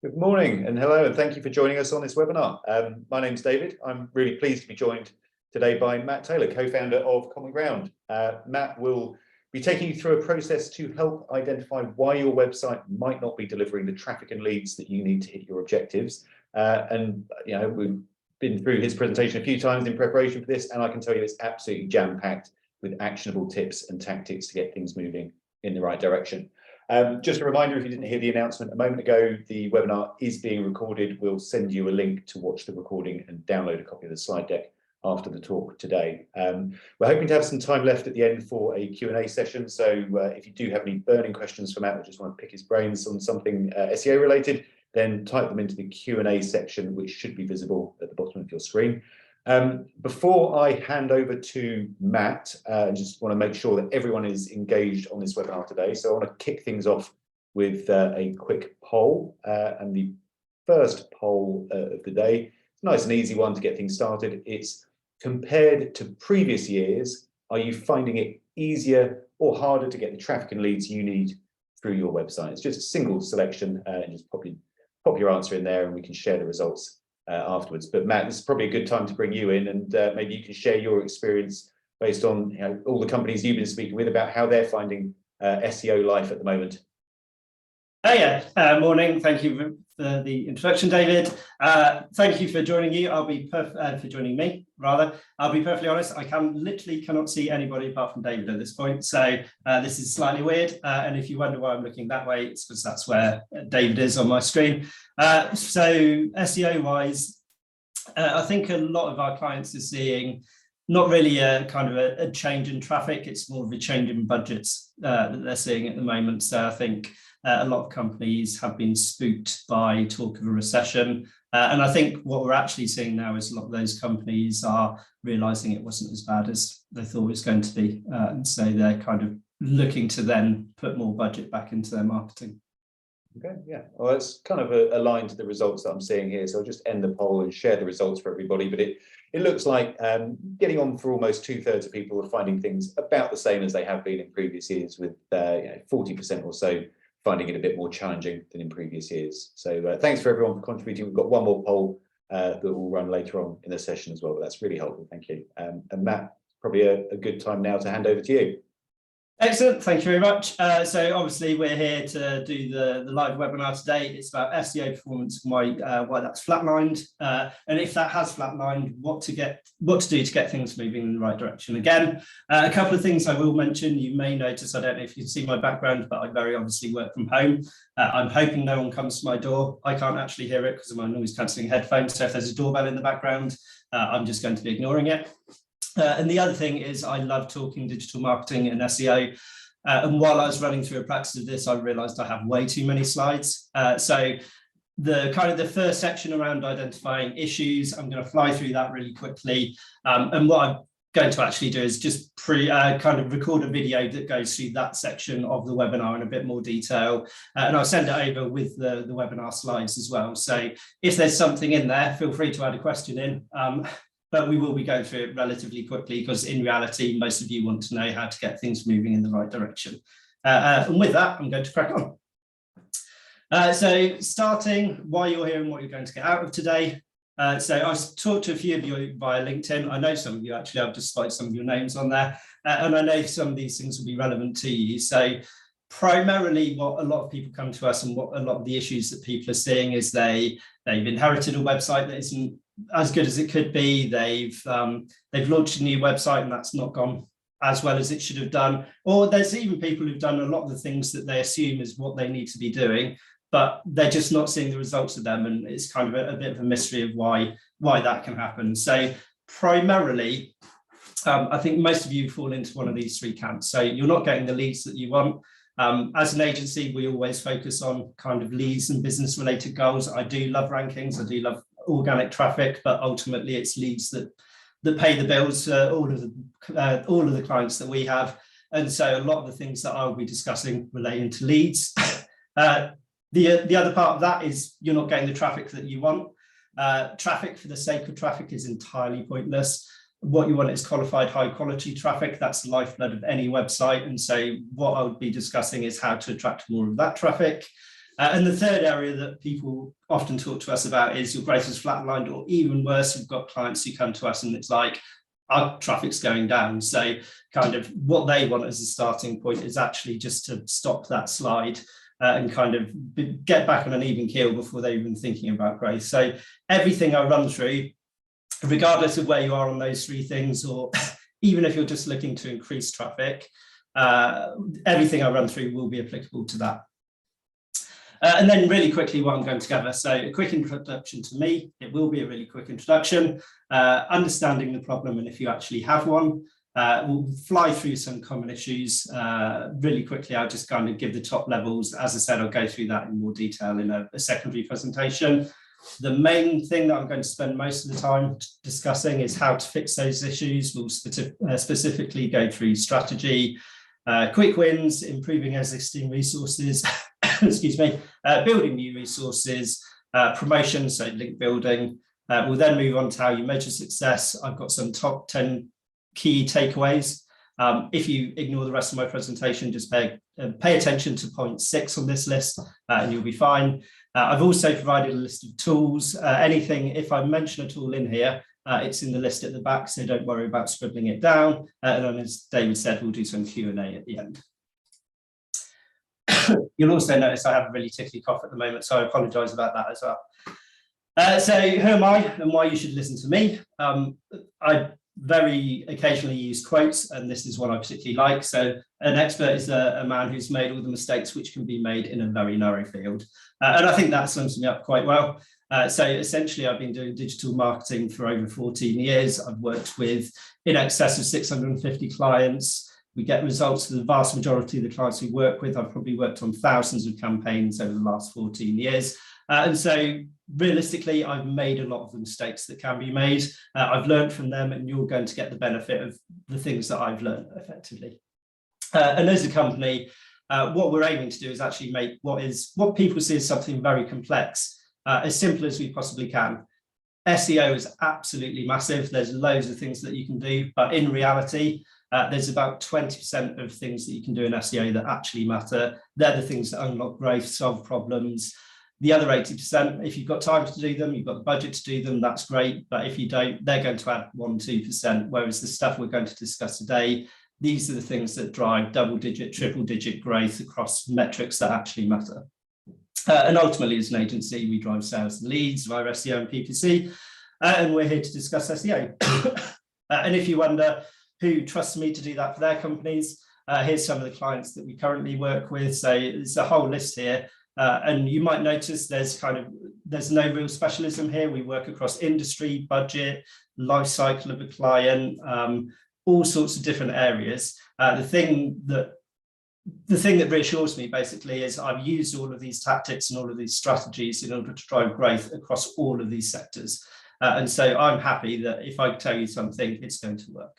Good morning and hello, and thank you for joining us on this webinar. My name's David. I'm really pleased to be joined today by Matt Taylor, co-founder of Common Ground. Matt will be taking you through a process to help identify why your website might not be delivering the traffic and leads that you need to hit your objectives. We've been through his presentation a few times in preparation for this, and I can tell you it's absolutely jam-packed with actionable tips and tactics to get things moving in the right direction. Just a reminder, if you didn't hear the announcement a moment ago, the webinar is being recorded. We'll send you a link to watch the recording and download a copy of the slide deck after the talk today. We're hoping to have some time left at the end for a Q&A session. So if you do have any burning questions for Matt or just want to pick his brains on something SEO related, then type them into the Q&A section, which should be visible at the bottom of your screen. Before I hand over to Matt, I just want to make sure that everyone is engaged on this webinar today. So I want to kick things off with a quick poll. And the first poll of the day, it's a nice and easy one to get things started. It's compared to previous years, are you finding it easier or harder to get the traffic and leads you need through your website? It's just a single selection, and just pop your answer in there and we can share the results afterwards. But Matt, this is probably a good time to bring you in, and maybe you can share your experience based on all the companies you've been speaking with about how they're finding SEO life at the moment. Morning. Thank you for the introduction, David. Thank you for joining me. I'll be perfectly honest. I literally cannot see anybody apart from David at this point. So this is slightly weird. And if you wonder why I'm looking that way, it's because that's where David is on my screen. So SEO wise, I think a lot of our clients are seeing not really a kind of a change in traffic. It's more of a change in budgets that they're seeing at the moment. So I think a lot of companies have been spooked by talk of a recession. And I think what we're actually seeing now is a lot of those companies are realizing it wasn't as bad as they thought it was going to be. And so they're kind of looking to then put more budget back into their marketing. Okay, yeah. Well, it's kind of aligned to the results that I'm seeing here. So I'll just end the poll and share the results for everybody. But it looks like getting on for almost 2/3 of people are finding things about the same as they have been in previous years, with 40% or so finding it a bit more challenging than in previous years. So thanks for everyone for contributing. We've got one more poll that will run later on in the session as well, but that's really helpful. Thank you. And Matt, probably a good time now to hand over to you. Excellent, thank you very much. So obviously we're here to do the live webinar today. It's about SEO performance and why that's flatlined, and if that has flatlined, what to do to get things moving in the right direction. Again, a couple of things I will mention. You may notice, I don't know if you can see my background, but I very obviously work from home. I'm hoping no one comes to my door. I can't actually hear it because of my noise cancelling headphones. So if there's a doorbell in the background, I'm just going to be ignoring it. And the other thing is I love talking digital marketing and SEO. And while I was running through a practice of this, I realized I have way too many slides. So the first section around identifying issues, I'm going to fly through that really quickly. And what I'm going to actually do is just record a video that goes through that section of the webinar in a bit more detail. And I'll send it over with the webinar slides as well. So if there's something in there, feel free to add a question in. But we will be going through it relatively quickly because in reality, most of you want to know how to get things moving in the right direction. And with that, I'm going to crack on. So starting why you're here and what you're going to get out of today. So I've talked to a few of you via LinkedIn. I know some of you actually, I've just spotted some of your names on there. And I know some of these things will be relevant to you. So primarily what a lot of people come to us and what a lot of the issues that people are seeing is they've inherited a website that isn't as good as it could be. They've launched a new website and that's not gone as well as it should have done. Or there's even people who've done a lot of the things that they assume is what they need to be doing, but they're just not seeing the results of them. And it's kind of a bit of a mystery of why that can happen. So primarily, I think most of you fall into one of these three camps. So you're not getting the leads that you want. As an agency, we always focus on kind of leads and business related goals. I do love rankings. I do love organic traffic, but ultimately it's leads that pay the bills for all of the clients that we have. And so a lot of the things that I'll be discussing relating to leads. The other part of that is you're not getting the traffic that you want. Traffic for the sake of traffic is entirely pointless. What you want is qualified, high quality traffic. That's the lifeblood of any website. And so what I would be discussing is how to attract more of that traffic. And the third area that people often talk to us about is your growth is flatlined, or even worse, we've got clients who come to us and it's like, our traffic's going down. So kind of what they want as a starting point is actually just to stop that slide and kind of get back on an even keel before they're even thinking about growth. So everything I run through, regardless of where you are on those three things, or even if you're just looking to increase traffic, everything I run through will be applicable to that. And then really quickly what I'm going to cover. So a quick introduction to me. It will be a really quick introduction, understanding the problem and if you actually have one. We'll fly through some common issues really quickly. I'll just kind of give the top levels. As I said, I'll go through that in more detail in a secondary presentation. The main thing that I'm going to spend most of the time discussing is how to fix those issues. We'll specifically go through strategy, quick wins, improving existing resources, excuse me, building new resources, promotion, so link building. We'll then move on to how you measure success. I've got some top 10 key takeaways. If you ignore the rest of my presentation, just pay attention to point 6 on this list and you'll be fine. I've also provided a list of tools. Anything, if I mention a tool in here, it's in the list at the back, so don't worry about scribbling it down. And then, as David said, we'll do some Q&A at the end. You'll also notice I have a really tickly cough at the moment, so I apologise about that as well. So who am I and why you should listen to me? I very occasionally use quotes, and this is one I particularly like. So an expert is a man who's made all the mistakes which can be made in a very narrow field. And I think that sums me up quite well. So essentially, I've been doing digital marketing for over 14 years. I've worked with in excess of 650 clients. We get results for the vast majority of the clients we work with. I've probably worked on thousands of campaigns over the last 14 years. And so realistically, I've made a lot of the mistakes that can be made. I've learned from them, and you're going to get the benefit of the things that I've learned effectively. And as a company, what we're aiming to do is actually make what people see as something very complex as simple as we possibly can. SEO is absolutely massive. There's loads of things that you can do, but in reality, there's about 20% of things that you can do in SEO that actually matter. They're the things that unlock growth, solve problems. The other 80%, if you've got time to do them, you've got the budget to do them, that's great. But if you don't, they're going to add 1-2%. Whereas the stuff we're going to discuss today, these are the things that drive double-digit, triple-digit growth across metrics that actually matter. And ultimately, as an agency, we drive sales and leads via SEO and PPC, and we're here to discuss SEO. And if you wonder who trusts me to do that for their companies, here's some of the clients that we currently work with. So it's a whole list here. And you might notice there's no real specialism here. We work across industry, budget, life cycle of a client, all sorts of different areas. The thing that reassures me basically is I've used all of these tactics and all of these strategies in order to drive growth across all of these sectors. And so I'm happy that if I tell you something, it's going to work.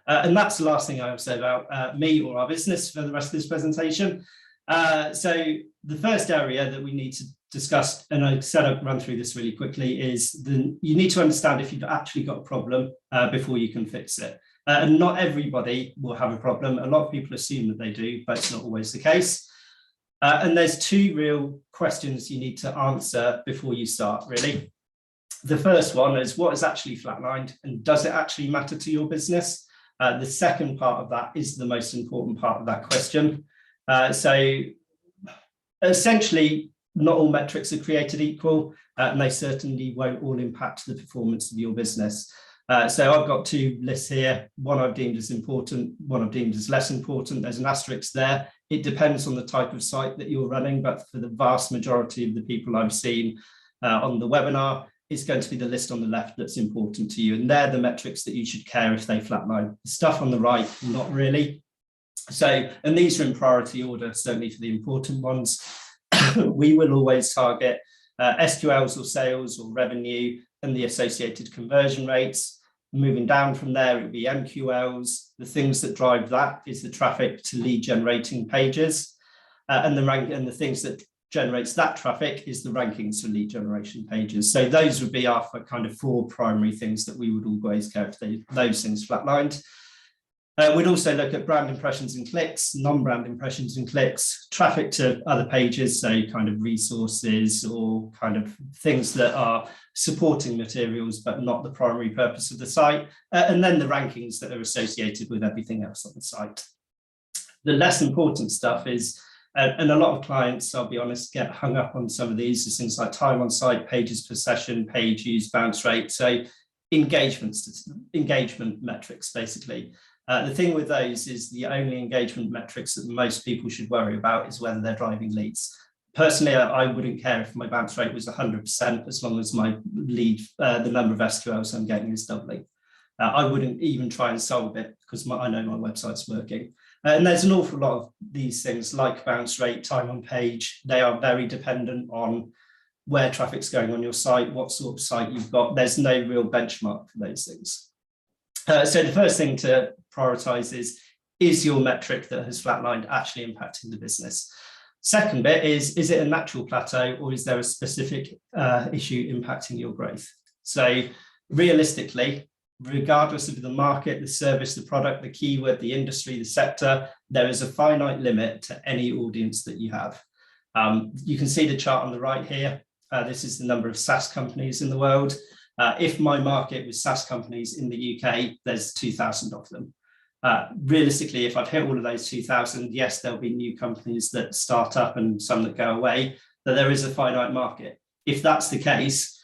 And that's the last thing I will say about me or our business for the rest of this presentation. So the first area that we need to discuss, and I said I'd run through this really quickly, is you need to understand if you've actually got a problem before you can fix it. And not everybody will have a problem. A lot of people assume that they do, but it's not always the case. And there's two real questions you need to answer before you start, really. The first one is, what is actually flatlined, and does it actually matter to your business? The second part of that is the most important part of that question. So essentially, not all metrics are created equal, and they certainly won't all impact the performance of your business. So I've got two lists here. One I've deemed as important, one I've deemed as less important. There's an asterisk there. It depends on the type of site that you're running, but for the vast majority of the people I've seen on the webinar, it's going to be the list on the left that's important to you. And they're the metrics that you should care if they flatline. The stuff on the right, not really. So, and these are in priority order, certainly for the important ones. We will always target SQLs or sales or revenue and the associated conversion rates. Moving down from there, it would be MQLs. The things that drive that is the traffic to lead generating pages, and the things that generates that traffic is the rankings for lead generation pages. So those would be our kind of four primary things that we would always care if those things flatlined. We'd also look at brand impressions and clicks, non-brand impressions and clicks, traffic to other pages, so kind of resources or kind of things that are supporting materials, but not the primary purpose of the site, and then the rankings that are associated with everything else on the site. The less important stuff is, and a lot of clients, I'll be honest, get hung up on some of these, is things like time on site, pages per session, page views, bounce rate, so engagement metrics, basically. The thing with those is the only engagement metrics that most people should worry about is whether they're driving leads. Personally, I wouldn't care if my bounce rate was 100% as long as my lead, the number of SQLs I'm getting is doubling. I wouldn't even try and solve it because I know my website's working. And there's an awful lot of these things like bounce rate, time on page. They are very dependent on where traffic's going on your site, what sort of site you've got. There's no real benchmark for those things. So the first thing to prioritize is your metric that has flatlined actually impacting the business? Second bit is it a natural plateau or is there a specific issue impacting your growth? So realistically, regardless of the market, the service, the product, the keyword, the industry, the sector, there is a finite limit to any audience that you have. You can see the chart on the right here. This is the number of SaaS companies in the world. If my market was SaaS companies in the UK, there's 2,000 of them. Realistically, if I've hit all of those 2,000, yes, there'll be new companies that start up and some that go away, but there is a finite market. If that's the case,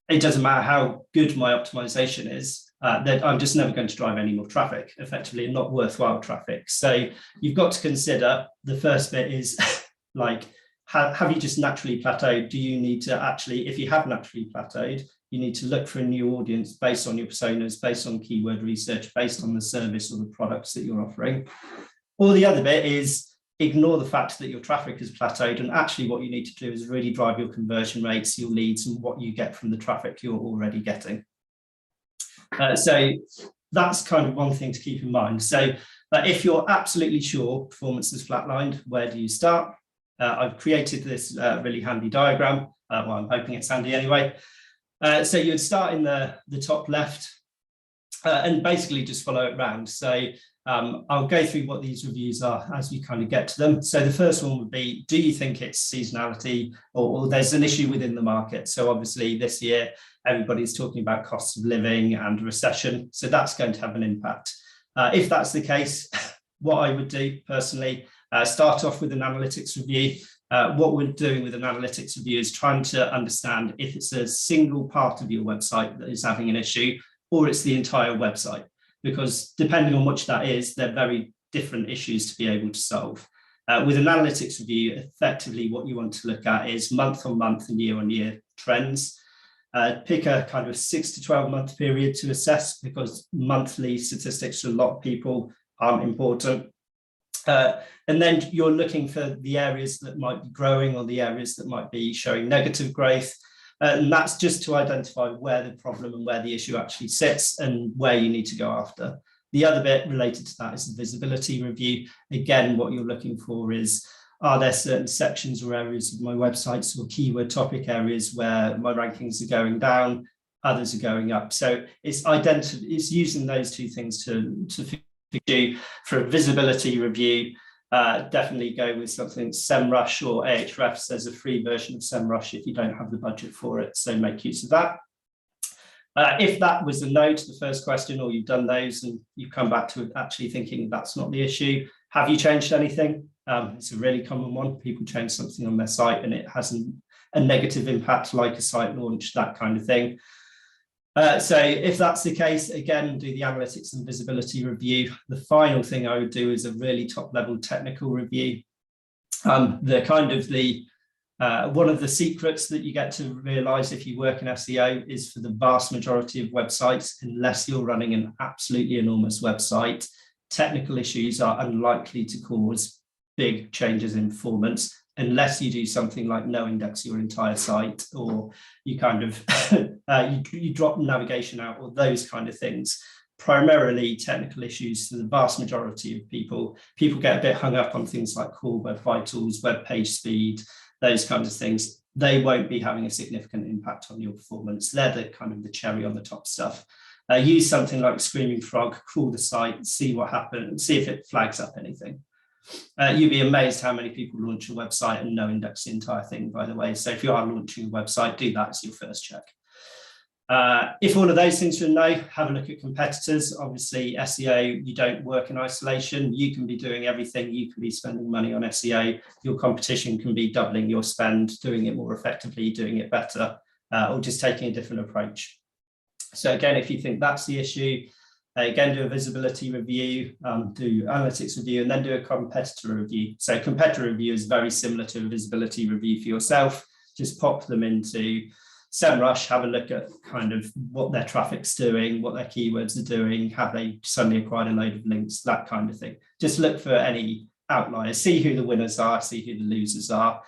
it doesn't matter how good my optimization is, that I'm just never going to drive any more traffic, effectively not worthwhile traffic. So you've got to consider the first bit is like, have you just naturally plateaued? Do you need to actually, if you have naturally plateaued, you need to look for a new audience based on your personas, based on keyword research, based on the service or the products that you're offering. Or the other bit is ignore the fact that your traffic has plateaued, and actually what you need to do is really drive your conversion rates, your leads, and what you get from the traffic you're already getting. So that's kind of one thing to keep in mind. So if you're absolutely sure performance is flatlined, where do you start? I've created this really handy diagram. Well, I'm hoping it's handy anyway. So you'd start in the top left and basically just follow it round. So I'll go through what these reviews are as we kind of get to them. So the first one would be, do you think it's seasonality or there's an issue within the market? So obviously this year, everybody's talking about costs of living and recession. So that's going to have an impact. If that's the case, what I would do personally, start off with an analytics review. What we're doing with an analytics review is trying to understand if it's a single part of your website that is having an issue or it's the entire website, because depending on which that is, they're very different issues to be able to solve. With an analytics review, effectively what you want to look at is month on month and year on year trends. Pick a kind of 6 to 12 month period to assess, because monthly statistics for a lot of people aren't important. And then you're looking for the areas that might be growing or the areas that might be showing negative growth. And that's just to identify where the problem and where the issue actually sits and where you need to go after. The other bit related to that is the visibility review. Again, what you're looking for is, are there certain sections or areas of my websites or keyword topic areas where my rankings are going down, others are going up? So it's using those two things to do. For a visibility review, definitely go with something SEMrush or Ahrefs. There's a free version of SEMrush if you don't have the budget for it, so make use of that. If that was a no to the first question, or you've done those and you've come back to actually thinking that's not the issue, have you changed anything? It's a really common one. People change something on their site and it has a negative impact, like a site launch, that kind of thing. So if that's the case, again, do the analytics and visibility review. The final thing I would do is a really top level technical review. One of the secrets that you get to realize if you work in SEO is, for the vast majority of websites, unless you're running an absolutely enormous website, technical issues are unlikely to cause big changes in performance, unless you do something like no index your entire site, or you kind of you drop navigation out, or those kind of things. Primarily technical issues for the vast majority of people. People get a bit hung up on things like core web vitals, web page speed, those kinds of things. They won't be having a significant impact on your performance. They're the kind of the cherry on the top stuff. Use something like Screaming Frog, crawl the site, see what happens, see if it flags up anything. You'd be amazed how many people launch a website and no index the entire thing, by the way. So if you are launching a website, do that as your first check. If all of those things are a no, have a look at competitors. Obviously, SEO, you don't work in isolation. You can be doing everything. You can be spending money on SEO. Your competition can be doubling your spend, doing it more effectively, doing it better, or just taking a different approach. So again, if you think that's the issue, again, do a visibility review, do analytics review, and then do a competitor review. So competitor review is very similar to a visibility review for yourself. Just pop them into SEMrush, have a look at kind of what their traffic's doing, what their keywords are doing, have they suddenly acquired a load of links, that kind of thing. Just look for any outliers, see who the winners are, see who the losers are.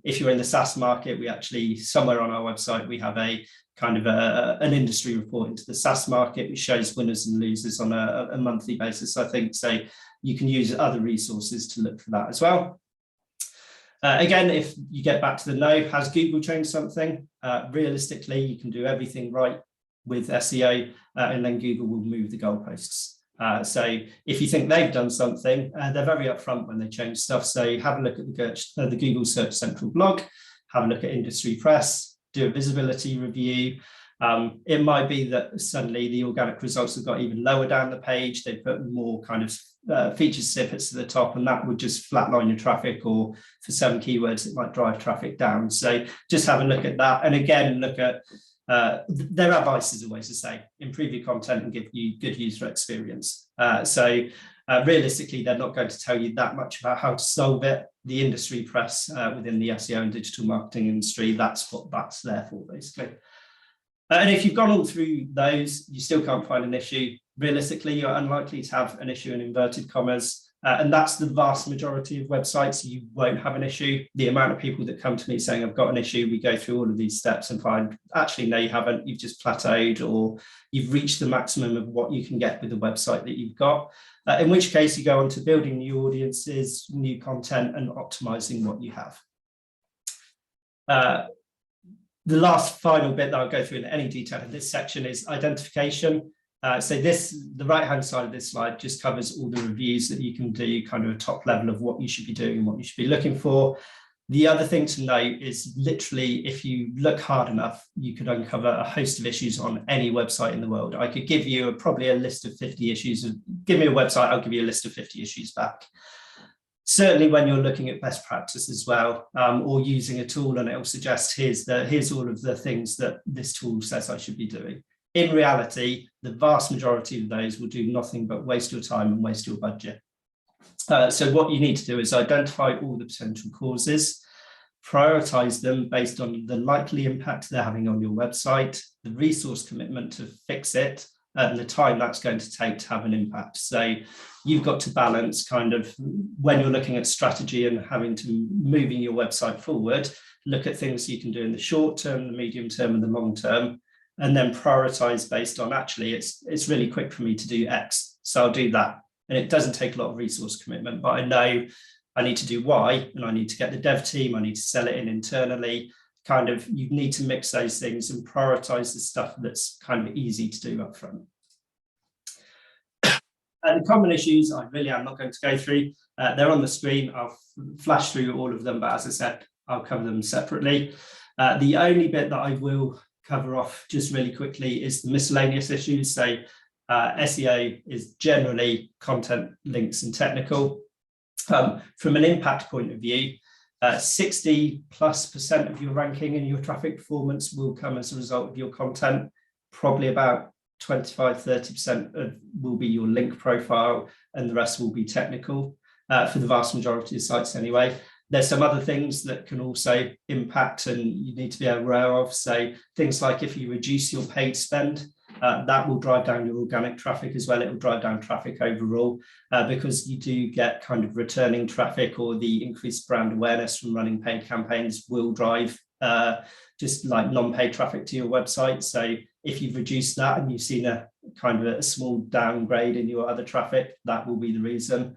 If you're in the SaaS market, we actually, somewhere on our website, we have a kind of an industry report into the SaaS market, which shows winners and losers on a monthly basis, I think. So you can use other resources to look for that as well. Again, if you get back to the no, has Google changed something? Realistically, you can do everything right with SEO, and then Google will move the goalposts. So if you think they've done something, they're very upfront when they change stuff. So have a look at the Google Search Central blog, have a look at industry press, do a visibility review. It might be that suddenly the organic results have got even lower down the page. They put more kind of feature snippets at the top, and that would just flatline your traffic, or for some keywords, it might drive traffic down. So just have a look at that. And again, look at, their advice is always the same: improve your content and give you good user experience. Realistically, they're not going to tell you that much about how to solve it. The industry press within the SEO and digital marketing industry, that's what that's there for, basically. And if you've gone all through those, you still can't find an issue, realistically, you're unlikely to have an issue in inverted commas. And that's the vast majority of websites. You won't have an issue. The amount of people that come to me saying, I've got an issue, we go through all of these steps and find, actually, no, you haven't. You've just plateaued, or you've reached the maximum of what you can get with the website that you've got. In which case, you go on to building new audiences, new content, and optimizing what you have. The last final bit that I'll go through in any detail in this section is identification. So the right-hand side of this slide just covers all the reviews that you can do, kind of a top level of what you should be doing and what you should be looking for. The other thing to note is, literally, if you look hard enough, you could uncover a host of issues on any website in the world. I could give you probably a list of 50 issues. Give me a website, I'll give you a list of 50 issues back. Certainly when you're looking at best practice as well, or using a tool and it will suggest, here's all of the things that this tool says I should be doing. In reality, the vast majority of those will do nothing but waste your time and waste your budget. So what you need to do is identify all the potential causes, prioritize them based on the likely impact they're having on your website, the resource commitment to fix it, and the time that's going to take to have an impact. So you've got to balance, kind of, when you're looking at strategy and having to moving your website forward, look at things you can do in the short term, the medium term, and the long term, and then prioritize based on, actually, it's really quick for me to do X, so I'll do that. And it doesn't take a lot of resource commitment, but I know I need to do Y, and I need to get the dev team, I need to sell it in internally. Kind of, you need to mix those things and prioritize the stuff that's kind of easy to do up front. And common issues, I really am not going to go through. They're on the screen. I'll flash through all of them, but as I said, I'll cover them separately. The only bit that I will cover off just really quickly is the miscellaneous issues. So SEO is generally content, links, and technical. From an impact point of view, 60+% of your ranking and your traffic performance will come as a result of your content. Probably about 25–30% will be your link profile, and the rest will be technical, for the vast majority of sites anyway. There's some other things that can also impact and you need to be aware of. So things like, if you reduce your paid spend, that will drive down your organic traffic as well. It will drive down traffic overall, because you do get kind of returning traffic, or the increased brand awareness from running paid campaigns will drive just like non-paid traffic to your website. So if you've reduced that and you've seen a kind of a small downgrade in your other traffic, that will be the reason.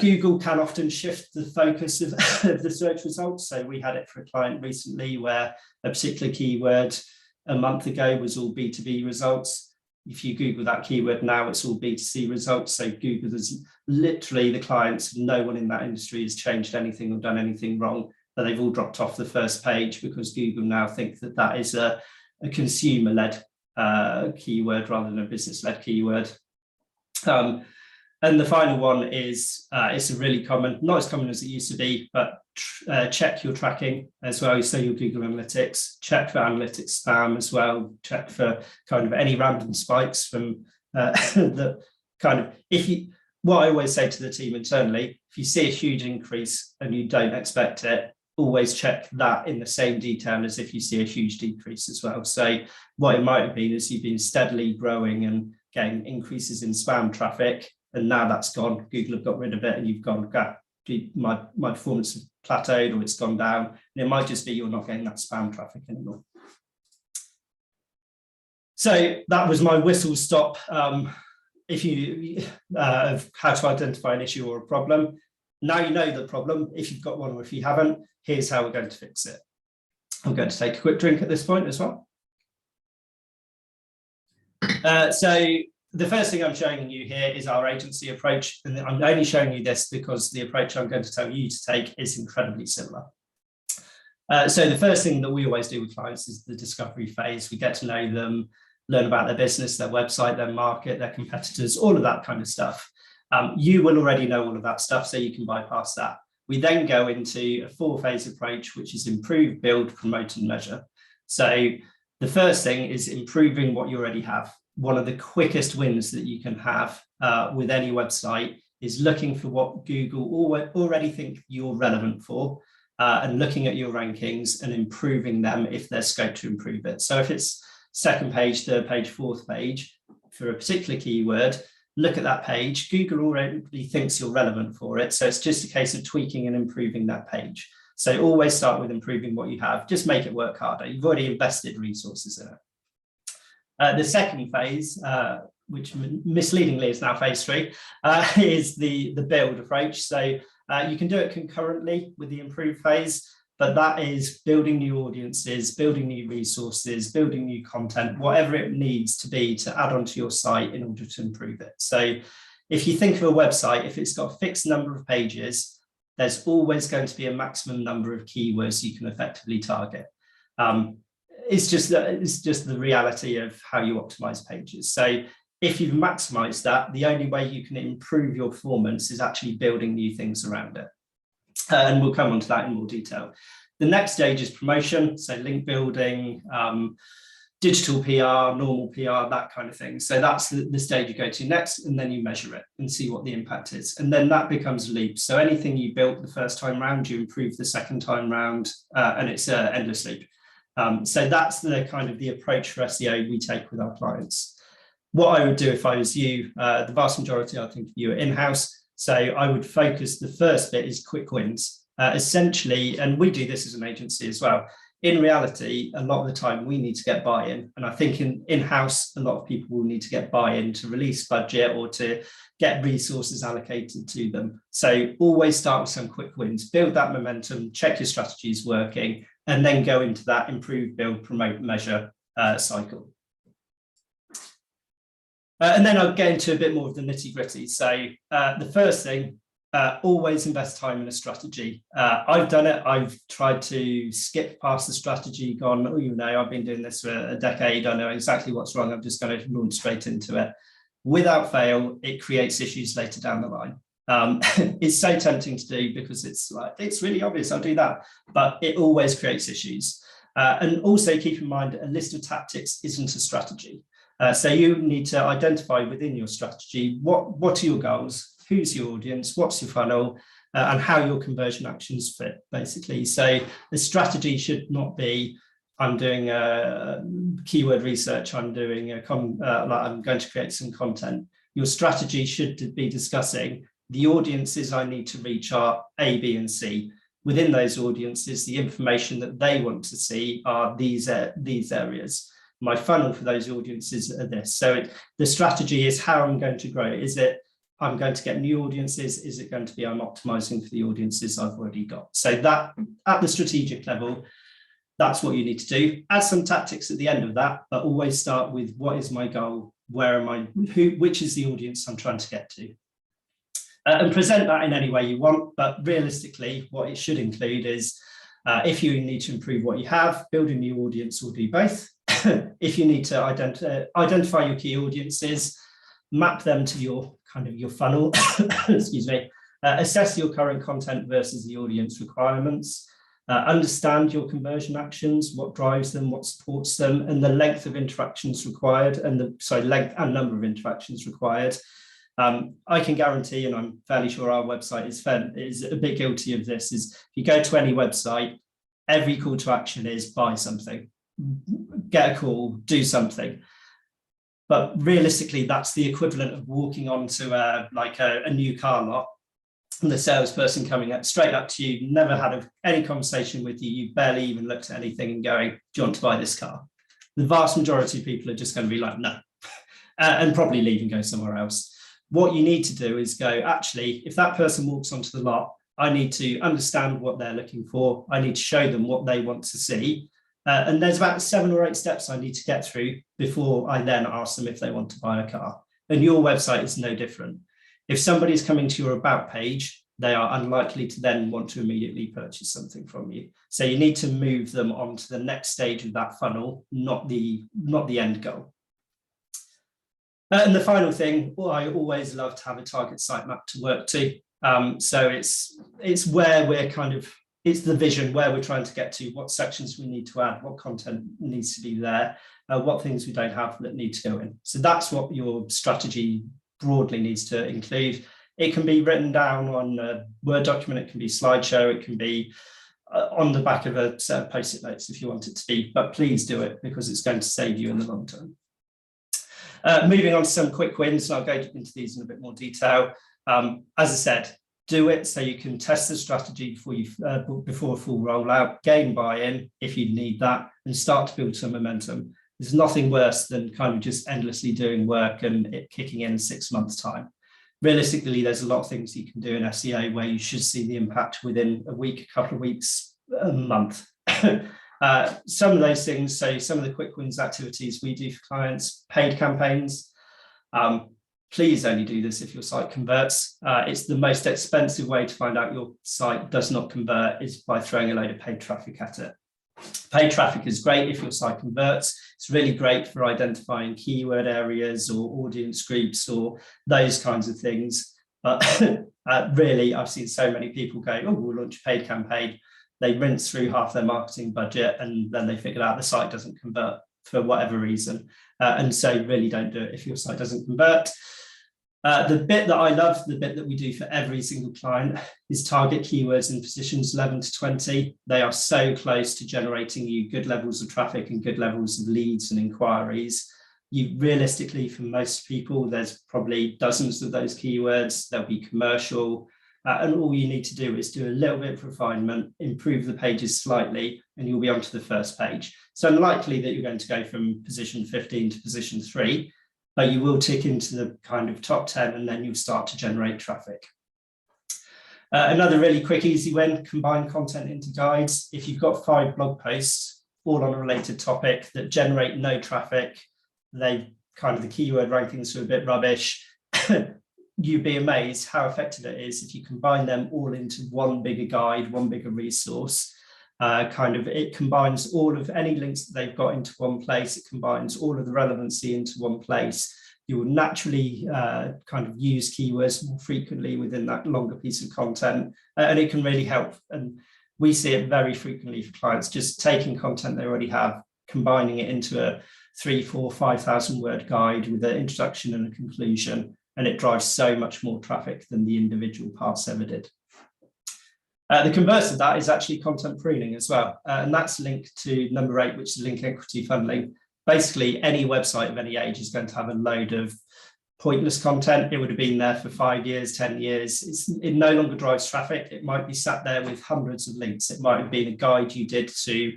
Google can often shift the focus of the search results. So we had it for a client recently where a particular keyword a month ago was all B2B results. If you Google that keyword now, it's all B2C results. So Google is literally, the clients, no one in that industry has changed anything or done anything wrong, but they've all dropped off the first page because Google now think that that is a consumer-led keyword rather than a business-led keyword. And the final one is, it's a really common, not as common as it used to be, but check your tracking as well. So your Google Analytics, check for analytics spam as well, check for kind of any random spikes from the kind of, what I always say to the team internally, if you see a huge increase and you don't expect it, always check that in the same detail as if you see a huge decrease as well. So what it might have been is you've been steadily growing and getting increases in spam traffic, and now that's gone. Google have got rid of it, and you've gone, my performance has plateaued or it's gone down. And it might just be you're not getting that spam traffic anymore. So that was my whistle stop of how to identify an issue or a problem. Now you know the problem, if you've got one or if you haven't, here's how we're going to fix it. I'm going to take a quick drink at this point as well. So the first thing I'm showing you here is our agency approach, and I'm only showing you this because the approach I'm going to tell you to take is incredibly similar. So the first thing that we always do with clients is the discovery phase. We get to know them, learn about their business, their website, their market, their competitors, all of that kind of stuff. You will already know all of that stuff, so you can bypass that. We then go into a 4-phase approach, which is improve, build, promote, and measure. So the first thing is improving what you already have. One of the quickest wins that you can have with any website is looking for what Google already think you're relevant for, and looking at your rankings and improving them if there's scope to improve it. So if it's second page, third page, fourth page for a particular keyword, look at that page. Google already thinks you're relevant for it. So it's just a case of tweaking and improving that page. So always start with improving what you have. Just make it work harder. You've already invested resources in it. The second phase, which misleadingly is now phase 3, is the build approach. So you can do it concurrently with the improve phase, but that is building new audiences, building new resources, building new content, whatever it needs to be to add onto your site in order to improve it. So if you think of a website, if it's got a fixed number of pages, there's always going to be a maximum number of keywords you can effectively target. It's just the reality of how you optimize pages. So if you've maximized that, the only way you can improve your performance is actually building new things around it. And we'll come on to that in more detail. The next stage is promotion, so link building, digital PR, normal PR, that kind of thing. So that's the stage you go to next, and then you measure it and see what the impact is. And then that becomes a loop. So anything you built the first time round, you improve the second time round, and it's an endless loop. So that's the kind of the approach for SEO we take with our clients. What I would do if I was you, the vast majority, I think, of you are in-house. So I would focus, the first bit is quick wins. Essentially, and we do this as an agency as well. In reality, a lot of the time we need to get buy-in. And I think in-house, a lot of people will need to get buy-in to release budget or to get resources allocated to them. So always start with some quick wins, build that momentum, check your strategy is working, and then go into that improve, build, promote, measure cycle. And then I'll get into a bit more of the nitty gritty. So the first thing, always invest time in a strategy. I've done it. I've tried to skip past the strategy, gone, oh, you know, I've been doing this for a decade. I know exactly what's wrong. I'm just going to launch straight into it. Without fail, it creates issues later down the line. It's so tempting to do because it's like, it's really obvious, I'll do that, but it always creates issues. And also keep in mind, a list of tactics isn't a strategy. So you need to identify within your strategy, what are your goals, who's your audience, what's your funnel, and how your conversion actions fit, basically. So the strategy should not be, I'm doing keyword research, I'm doing I'm going to create some content. Your strategy should be discussing the audiences I need to reach are A, B, and C. Within those audiences, the information that they want to see are these areas. My funnel for those audiences are this. So the strategy is how I'm going to grow. Is it I'm going to get new audiences? Is it going to be I'm optimizing for the audiences I've already got? So that at the strategic level, That's what you need to do. Add some tactics at the end of that, but always start with what is my goal? Where am I? Which is the audience I'm trying to get to? And present that in any way you want, but realistically, what it should include is if you need to improve what you have, build a new audience or do both. If you need to identify your key audiences, map them to your funnel, excuse me, assess your current content versus the audience requirements, understand your conversion actions, what drives them, what supports them, and the length of interactions required, and length and number of interactions required. I can guarantee, and I'm fairly sure our website is a bit guilty of this, is if you go to any website, every call to action is buy something, get a call, do something. But realistically, that's the equivalent of walking onto a new car lot and the salesperson coming straight up to you, never had any conversation with you, you barely even looked at anything and going, do you want to buy this car? The vast majority of people are just going to be like, no, and probably leave and go somewhere else. What you need to do is go, actually, if that person walks onto the lot, I need to understand what they're looking for. I need to show them what they want to see. And there's about 7 or 8 steps I need to get through before I then ask them if they want to buy a car. And your website is no different. If somebody's coming to your about page, they are unlikely to then want to immediately purchase something from you. So you need to move them on to the next stage of that funnel, not the end goal. And the final thing, I always love to have a target sitemap to work to. So it's where we're it's the vision, where we're trying to get to, what sections we need to add, what content needs to be there, what things we don't have that need to go in. So that's what your strategy broadly needs to include. It can be written down on a Word document, it can be slideshow, it can be on the back of a set of post-it notes if you want it to be, but please do it because it's going to save you in the long term. Moving on to some quick wins, and I'll go into these in a bit more detail. As I said, do it so you can test the strategy before a full rollout, gain buy-in if you need that, and start to build some momentum. There's nothing worse than just endlessly doing work and it kicking in 6 months' time. Realistically, there's a lot of things you can do in SEO where you should see the impact within a week, a couple of weeks, a month. Some of those things, so some of the quick wins activities we do for clients, paid campaigns. Please only do this if your site converts. It's the most expensive way to find out your site does not convert is by throwing a load of paid traffic at it. Paid traffic is great if your site converts. It's really great for identifying keyword areas or audience groups or those kinds of things. But really, I've seen so many people go, oh, we'll launch a paid campaign. They rinse through half their marketing budget and then they figure out the site doesn't convert for whatever reason. And so really don't do it if your site doesn't convert. The bit that I love, the bit that we do for every single client is target keywords in positions 11 to 20. They are so close to generating you good levels of traffic and good levels of leads and inquiries. You realistically, for most people, there's probably dozens of those keywords. They'll be commercial. And all you need to do is do a little bit of refinement, improve the pages slightly, and you'll be onto the first page. So unlikely that you're going to go from position 15 to position 3, but you will tick into the top 10 and then you'll start to generate traffic. Another really quick, easy win, combine content into guides. If you've got 5 blog posts, all on a related topic that generate no traffic, the keyword rankings are a bit rubbish, you'd be amazed how effective it is if you combine them all into one bigger guide, one bigger resource. It combines all of any links that they've got into one place. It combines all of the relevancy into one place. You will naturally use keywords more frequently within that longer piece of content, and it can really help. And we see it very frequently for clients, just taking content they already have, combining it into a 3, 4, 5,000 word guide with an introduction and a conclusion, and it drives so much more traffic than the individual parts ever did. The converse of that is actually content pruning as well. And that's linked to number 8, which is link equity funneling. Basically, any website of any age is going to have a load of pointless content. It would have been there for 5 years, 10 years. It no longer drives traffic. It might be sat there with hundreds of links. It might have been a guide you did to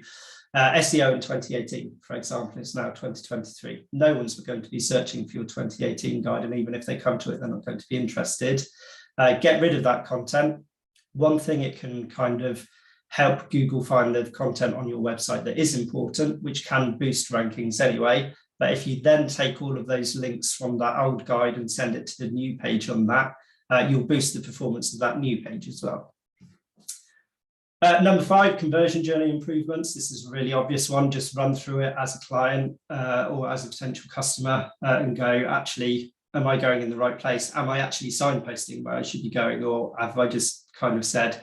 SEO in 2018, for example. It's now 2023. No one's going to be searching for your 2018 guide. And even if they come to it, they're not going to be interested. Get rid of that content. One thing it can help Google find the content on your website that is important, which can boost rankings anyway. But if you then take all of those links from that old guide and send it to the new page on that, you'll boost the performance of that new page as well. Number 5, conversion journey improvements. This is a really obvious one. Just run through it as a client or as a potential customer and go, actually, am I going in the right place? Am I actually signposting where I should be going? Or have I just kind of said,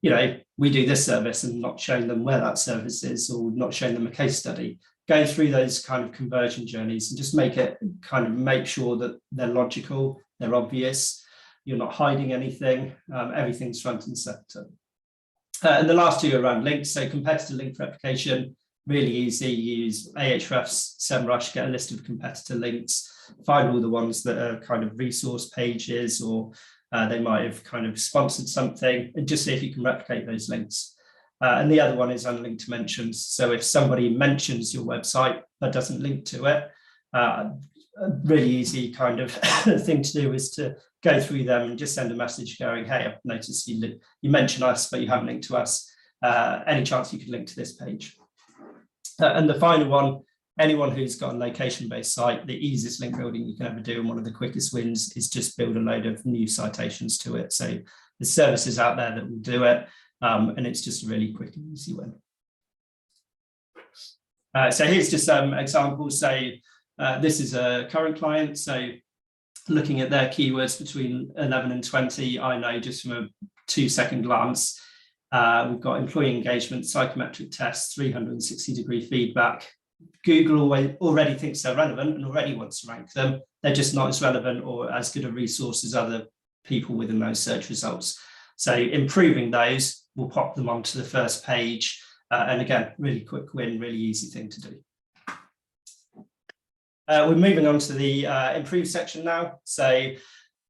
you know, we do this service and not showing them where that service is, or not showing them a case study? Go through those kind of conversion journeys and just make sure that they're logical, they're obvious, you're not hiding anything, everything's front and center. And the last 2 are around links. So competitor link replication, really easy. Use Ahrefs, SEMrush, get a list of competitor links, find all the ones that are kind of resource pages, or they might have kind of sponsored something, and just see if you can replicate those links. And the other one is unlinked mentions. So if somebody mentions your website but doesn't link to it, a really easy kind of thing to do is to go through them and just send a message going, hey, I've noticed you mention us, but you haven't linked to us. Any chance you could link to this page? And the final one, anyone who's got a location-based site, the easiest link building you can ever do and one of the quickest wins is just build a load of new citations to it. So there's services out there that will do it, and it's just a really quick and easy win. So here's just some examples. So this is a current client. So looking at their keywords between 11 and 20, I know just from a 2-second glance, we've got employee engagement, psychometric tests, 360-degree feedback. Google already thinks they're relevant and already wants to rank them. They're just not as relevant or as good a resource as other people within those search results. So improving those will pop them onto the first page. And again, really quick win, really easy thing to do. We're moving on to the improve section now. So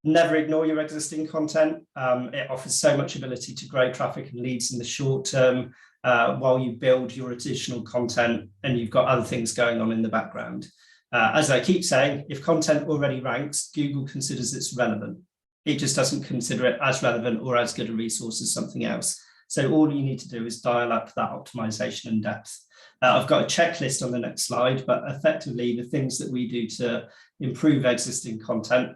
never ignore your existing content. It offers so much ability to grow traffic and leads in the short term while you build your additional content and you've got other things going on in the background. As I keep saying, if content already ranks, Google considers it's relevant. It just doesn't consider it as relevant or as good a resource as something else. So all you need to do is dial up that optimization and depth. I've got a checklist on the next slide, but effectively the things that we do to improve existing content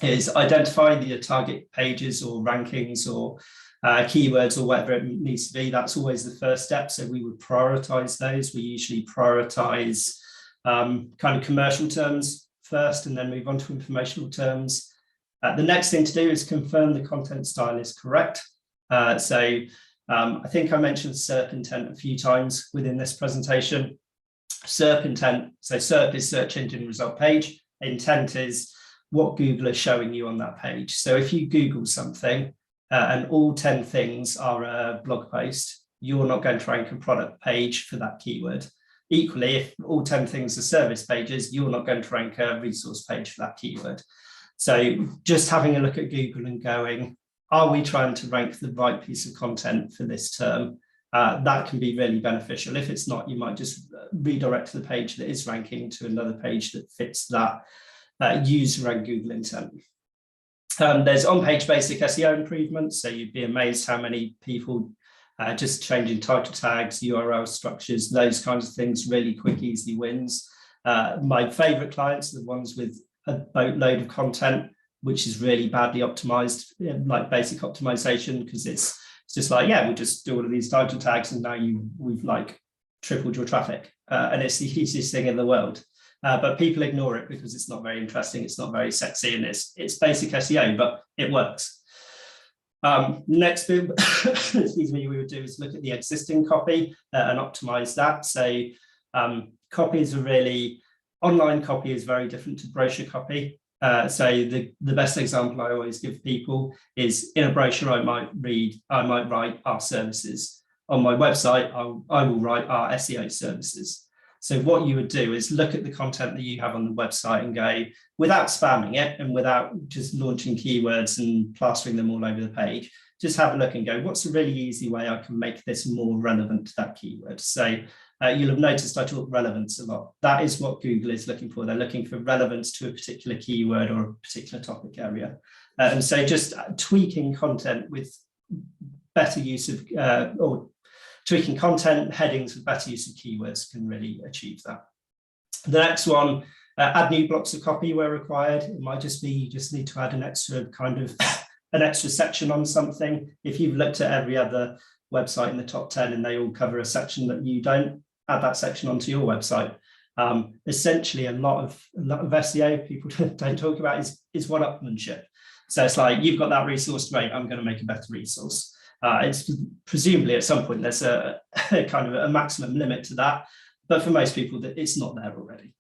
is identify the target pages or rankings or keywords or whatever it needs to be. That's always the first step. So we would prioritize those. We usually prioritize kind of commercial terms first and then move on to informational terms. The next thing to do is confirm the content style is correct. I think I mentioned SERP intent a few times within this presentation. SERP intent, so SERP is search engine result page. Intent is what Google is showing you on that page. So if you Google something and all 10 things are a blog post, you're not going to rank a product page for that keyword. Equally, if all 10 things are service pages, you're not going to rank a resource page for that keyword. So just having a look at Google and going, are we trying to rank the right piece of content for this term? That can be really beneficial. If it's not, you might just redirect to the page that is ranking to another page that fits that user and Google intent. There's on-page basic SEO improvements. So you'd be amazed how many people just changing title tags, URL structures, those kinds of things, really quick, easy wins. My favorite clients are the ones with a boatload of content, which is really badly optimized, like basic optimization, because it's just like, yeah, we'll just do all of these title tags and now we've like tripled your traffic. And it's the easiest thing in the world. But people ignore it because it's not very interesting, it's not very sexy, and it's basic SEO, but it works. Next bit, excuse me, we would do is look at the existing copy and optimize that. So copies are really, online copy is very different to brochure copy. So the best example I always give people is in a brochure, I might write our services. On my website, I will write our SEO services. So what you would do is look at the content that you have on the website and go, without spamming it and without just launching keywords and plastering them all over the page, just have a look and go, what's a really easy way I can make this more relevant to that keyword? So you'll have noticed I talk relevance a lot. That is what Google is looking for. They're looking for relevance to a particular keyword or a particular topic area. And so just tweaking content with better use of or tweaking content, headings with better use of keywords can really achieve that. The next one, add new blocks of copy where required. It might just be you just need to add an extra an extra section on something. If you've looked at every other website in the top 10 and they all cover a section that you don't, add that section onto your website. Essentially, a lot of SEO people don't talk about is one-upmanship. So it's like, you've got that resource, great, I'm going to make a better resource. It's presumably at some point there's a kind of a maximum limit to that, but for most people that it's not there already.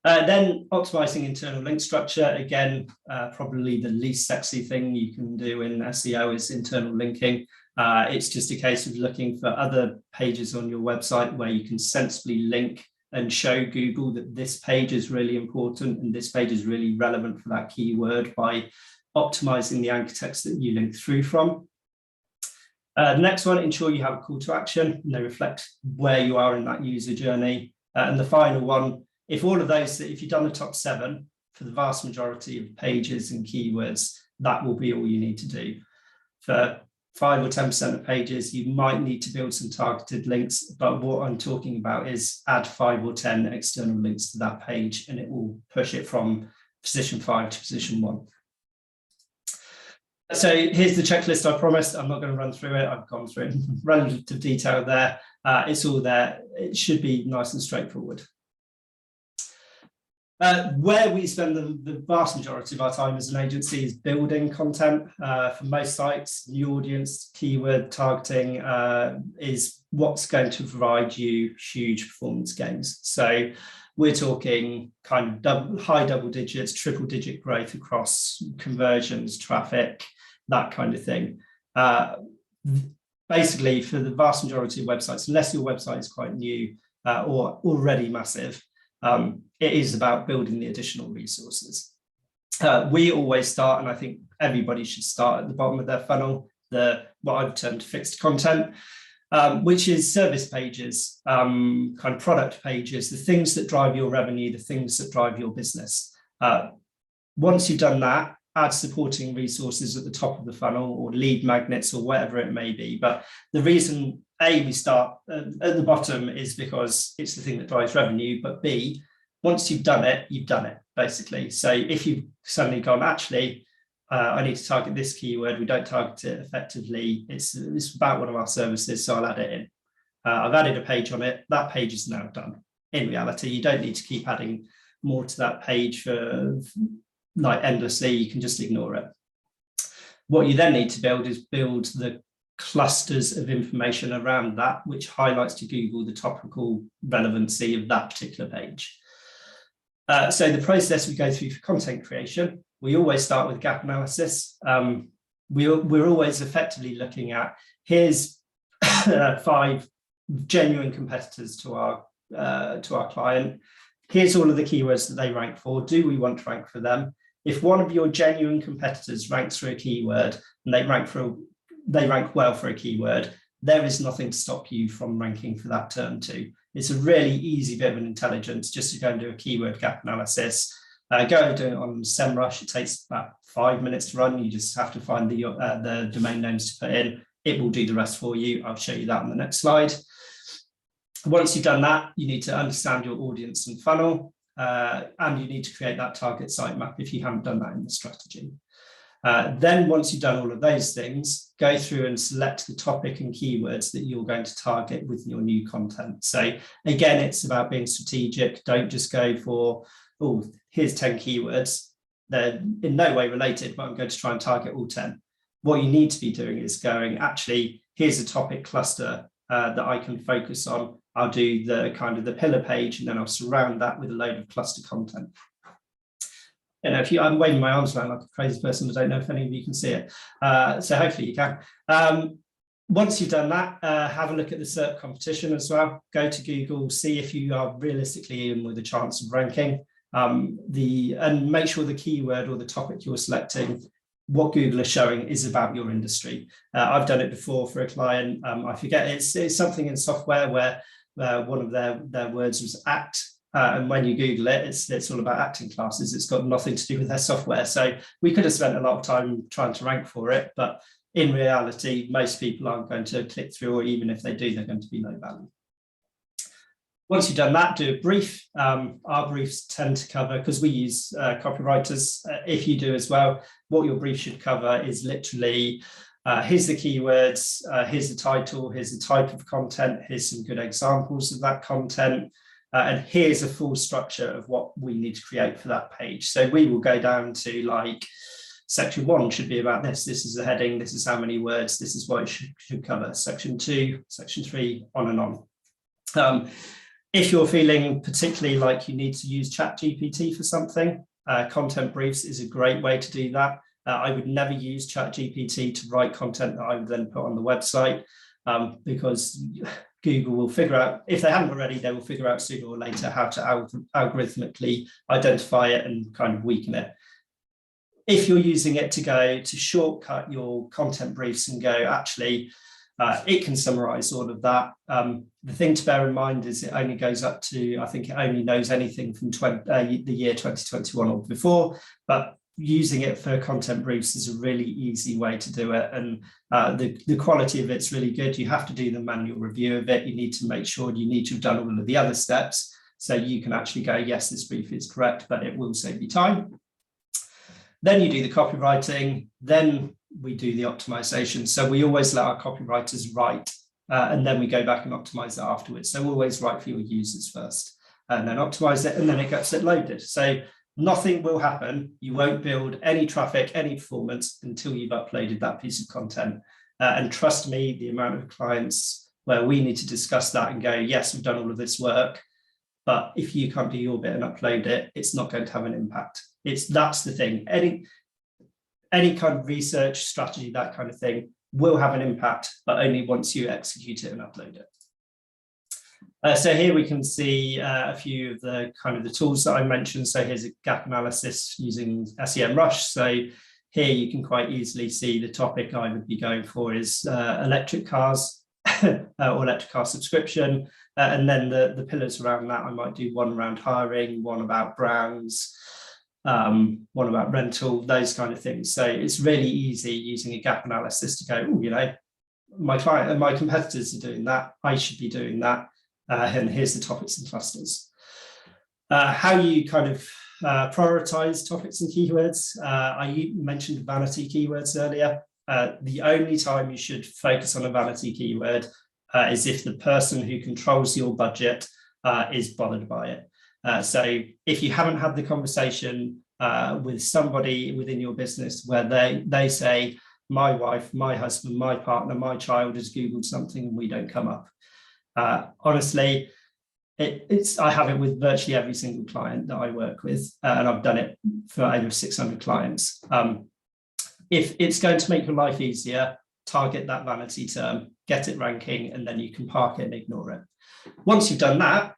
Then optimizing internal link structure, again, probably the least sexy thing you can do in SEO is internal linking. It's just a case of looking for other pages on your website where you can sensibly link and show Google that this page is really important and this page is really relevant for that keyword by optimizing the anchor text that you link through from. The next one, ensure you have a call to action and they reflect where you are in that user journey. And the final one, if all of those, if you've done the top 7 for the vast majority of pages and keywords, that will be all you need to do. For 5 or 10% of pages, you might need to build some targeted links, but what I'm talking about is add 5 or 10 external links to that page and it will push it from position 5 to position 1. So here's the checklist I promised. I'm not going to run through it. I've gone through it in relative detail there. It's all there. It should be nice and straightforward. Where we spend the vast majority of our time as an agency is building content. For most sites, new audience, keyword targeting is what's going to provide you huge performance gains. So we're talking kind of high double digits, triple digit growth across conversions, traffic, that kind of thing. Basically, for the vast majority of websites, unless your website is quite new or already massive, it is about building the additional resources. We always start, and I think everybody should start at the bottom of their funnel, what I've termed fixed content, which is service pages, kind of product pages, the things that drive your revenue, the things that drive your business. Once you've done that, add supporting resources at the top of the funnel or lead magnets or whatever it may be. But the reason we start at the bottom is because it's the thing that drives revenue, but B, once you've done it, basically. So if you've suddenly gone, actually, I need to target this keyword, we don't target it effectively, it's about one of our services, so I'll add it in. I've added a page on it, that page is now done. In reality, you don't need to keep adding more to that page for like endlessly, you can just ignore it. What you then need to build is build the clusters of information around that, which highlights to Google the topical relevancy of that particular page. So the process we go through for content creation, we always start with gap analysis. We're always effectively looking at, here's 5 genuine competitors to our client. Here's all of the keywords that they rank for. Do we want to rank for them? If one of your genuine competitors ranks for a keyword and they rank well for a keyword, there is nothing to stop you from ranking for that term too. It's a really easy bit of an intelligence just to go and do a keyword gap analysis. Go and do it on SEMrush. It takes about 5 minutes to run. You just have to find the domain names to put in. It will do the rest for you. I'll show you that on the next slide. Once you've done that, you need to understand your audience and funnel, and you need to create that target sitemap if you haven't done that in the strategy. Then once you've done all of those things, go through and select the topic and keywords that you're going to target with your new content. So again, it's about being strategic. Don't just go for, oh, here's 10 keywords. They're in no way related, but I'm going to try and target all 10. What you need to be doing is going, actually, here's a topic cluster that I can focus on. I'll do the kind of the pillar page, and then I'll surround that with a load of cluster content. You know, I'm waving my arms around like a crazy person. I don't know if any of you can see it. So hopefully you can. Once you've done that, have a look at the SERP competition as well. Go to Google, see if you are realistically in with a chance of ranking. And make sure the keyword or the topic you're selecting, what Google is showing, is about your industry. I've done it before for a client. I forget, it's something in software where one of their words was act. And when you Google it, it's all about acting classes. It's got nothing to do with their software. So we could have spent a lot of time trying to rank for it, but in reality, most people aren't going to click through, or even if they do, they're going to be low value. Once you've done that, do a brief. Our briefs tend to cover, because we use copywriters, if you do as well, what your brief should cover is literally, here's the keywords, here's the title, here's the type of content, here's some good examples of that content, and here's a full structure of what we need to create for that page. So we will go down to like, section 1 should be about this. This is the heading. This is how many words. This is what it should cover. Section 2, section 3, on and on. If you're feeling particularly like you need to use ChatGPT for something, content briefs is a great way to do that. I would never use ChatGPT to write content that I would then put on the website, because Google will figure out, if they haven't already, they will figure out sooner or later how to algorithmically identify it and kind of weaken it. If you're using it to go to shortcut your content briefs and go, actually, it can summarize all of that. The thing to bear in mind is it only goes up to, I think it only knows anything from the year 2021 or before, but using it for content briefs is a really easy way to do it. And the quality of it's really good. You have to do the manual review of it. You need to make sure you need to have done all of the other steps. So you can actually go, yes, this brief is correct, but it will save you time. Then you do the copywriting, then we do the optimization. So we always let our copywriters write, and then we go back and optimize it afterwards. So always write for your users first, and then optimize it, and then it gets it loaded. So nothing will happen. You won't build any traffic, any performance until you've uploaded that piece of content. And trust me, the amount of clients where we need to discuss that and go, yes, we've done all of this work, but if you can't do your bit and upload it, it's not going to have an impact. That's the thing. Any kind of research strategy, that kind of thing, will have an impact, but only once you execute it and upload it. So here we can see a few of the kind of the tools that I mentioned. So here's a gap analysis using SEMrush. So here you can quite easily see the topic I would be going for is electric cars or electric car subscription. And then the pillars around that, I might do one around hiring, one about brands, one about rental, those kind of things. So it's really easy using a gap analysis to go, oh, you know, my client and my competitors are doing that, I should be doing that. And here's the topics and clusters. How you kind of prioritize topics and keywords. I mentioned vanity keywords earlier. The only time you should focus on a vanity keyword is if the person who controls your budget is bothered by it. So if you haven't had the conversation with somebody within your business where they say, my wife, my husband, my partner, my child has Googled something and we don't come up. Honestly, I have it with virtually every single client that I work with, and I've done it for over 600 clients. If it's going to make your life easier, target that vanity term, get it ranking, and then you can park it and ignore it. Once you've done that,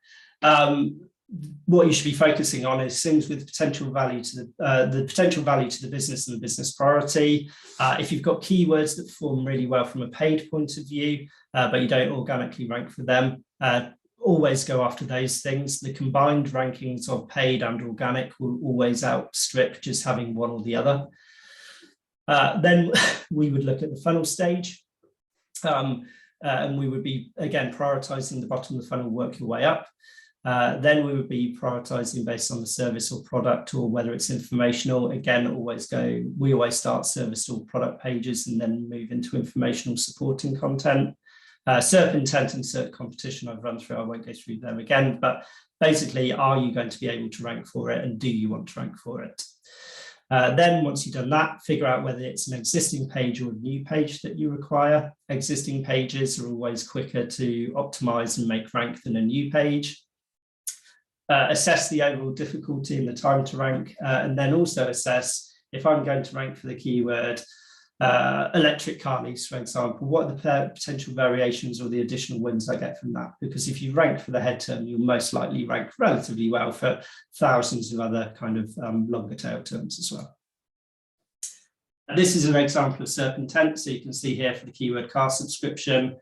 what you should be focusing on is things with potential value to the potential value to the business and the business priority. If you've got keywords that perform really well from a paid point of view, but you don't organically rank for them, always go after those things. The combined rankings of paid and organic will always outstrip just having one or the other. Then we would look at the funnel stage, and we would be, again, prioritizing the bottom of the funnel, work your way up. Then we would be prioritizing based on the service or product, or whether it's informational. Again, we always start service or product pages and then move into informational supporting content. SERP intent and SERP competition I've run through, I won't go through them again, but basically, are you going to be able to rank for it, and do you want to rank for it? Then once you've done that, figure out whether it's an existing page or a new page that you require. Existing pages are always quicker to optimize and make rank than a new page. Assess the overall difficulty and the time to rank, and then also assess, if I'm going to rank for the keyword electric car lease, for example, what are the potential variations or the additional wins I get from that? Because if you rank for the head term, you'll most likely rank relatively well for thousands of other kind of longer tail terms as well. And this is an example of SERP intent. So you can see here for the keyword car subscription,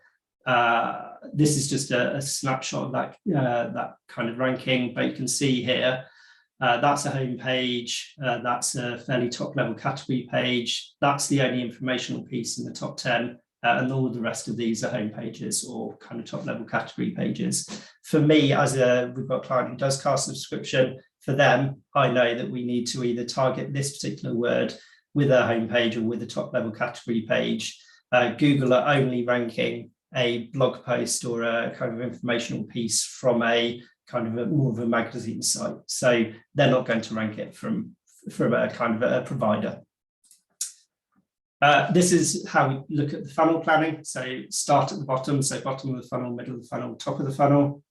this is just a snapshot of that kind of ranking, but you can see here That's a home page. That's a fairly top level category page. That's the only informational piece in the top 10. And all the rest of these are home pages or kind of top level category pages. For me, we've got a client who does car subscription. For them, I know that we need to either target this particular word with a home page or with a top level category page. Google are only ranking a blog post or a kind of informational piece from a kind of more of a magazine site. So they're not going to rank it from a kind of a provider. This is how we look at the funnel planning. So start at the bottom, so bottom of the funnel, middle of the funnel, top of the funnel.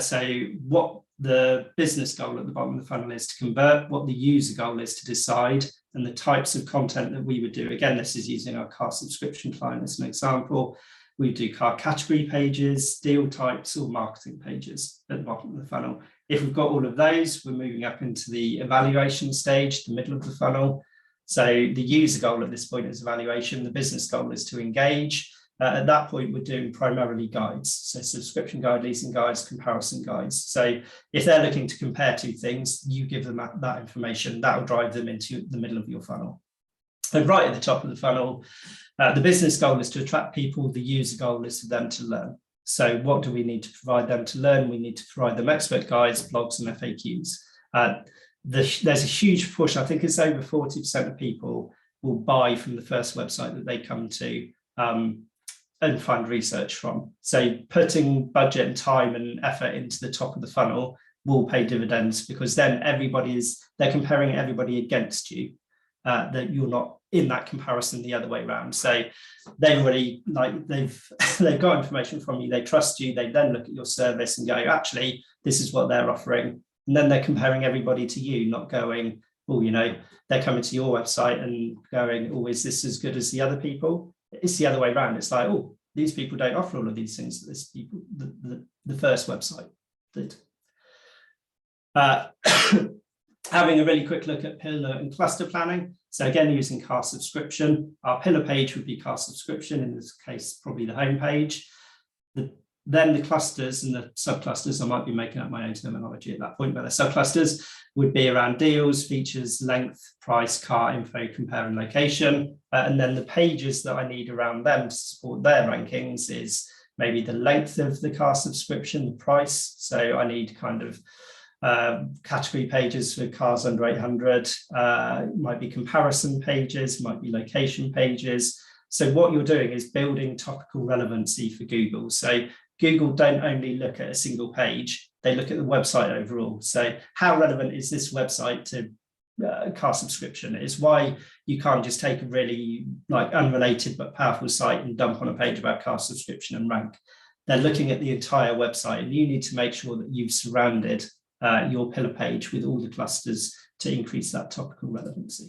So what the business goal at the bottom of the funnel is to convert, what the user goal is to decide, and the types of content that we would do. Again, this is using our car subscription client as an example. We do car category pages, deal types, or marketing pages at the bottom of the funnel. If we've got all of those, we're moving up into the evaluation stage, the middle of the funnel. So the user goal at this point is evaluation. The business goal is to engage. At that point, we're doing primarily guides. So subscription guide, leasing guides, comparison guides. So if they're looking to compare two things, you give them that information. That will drive them into the middle of your funnel. And right at the top of the funnel, the business goal is to attract people. The user goal is for them to learn. So what do we need to provide them to learn? We need to provide them expert guides, blogs, and FAQs. There's a huge push. I think it's over 40% of people will buy from the first website that they come to and find research from. So putting budget and time and effort into the top of the funnel will pay dividends, because then they're comparing everybody against you, that you're not in that comparison the other way around. So they've already, they've got information from you, they trust you, they then look at your service and go, actually, this is what they're offering. And then they're comparing everybody to you, not going, oh, they're coming to your website and going, oh, is this as good as the other people? It's the other way around. It's like, oh, these people don't offer all of these things that the first website did. Having a really quick look at pillar and cluster planning. So again, using car subscription, our pillar page would be car subscription, in this case, probably the home page. Then the clusters and the subclusters, I might be making up my own terminology at that point, but the subclusters would be around deals, features, length, price, car info, compare, and location. And then the pages that I need around them to support their rankings is maybe the length of the car subscription, the price. So I need kind of category pages for cars under 800, might be comparison pages, might be location pages. So what you're doing is building topical relevancy for Google. So Google don't only look at a single page, they look at the website overall. So how relevant is this website to car subscription? Is why you can't just take a really unrelated but powerful site and dump on a page about car subscription and rank. They're looking at the entire website, and you need to make sure that you've surrounded your pillar page with all the clusters to increase that topical relevancy.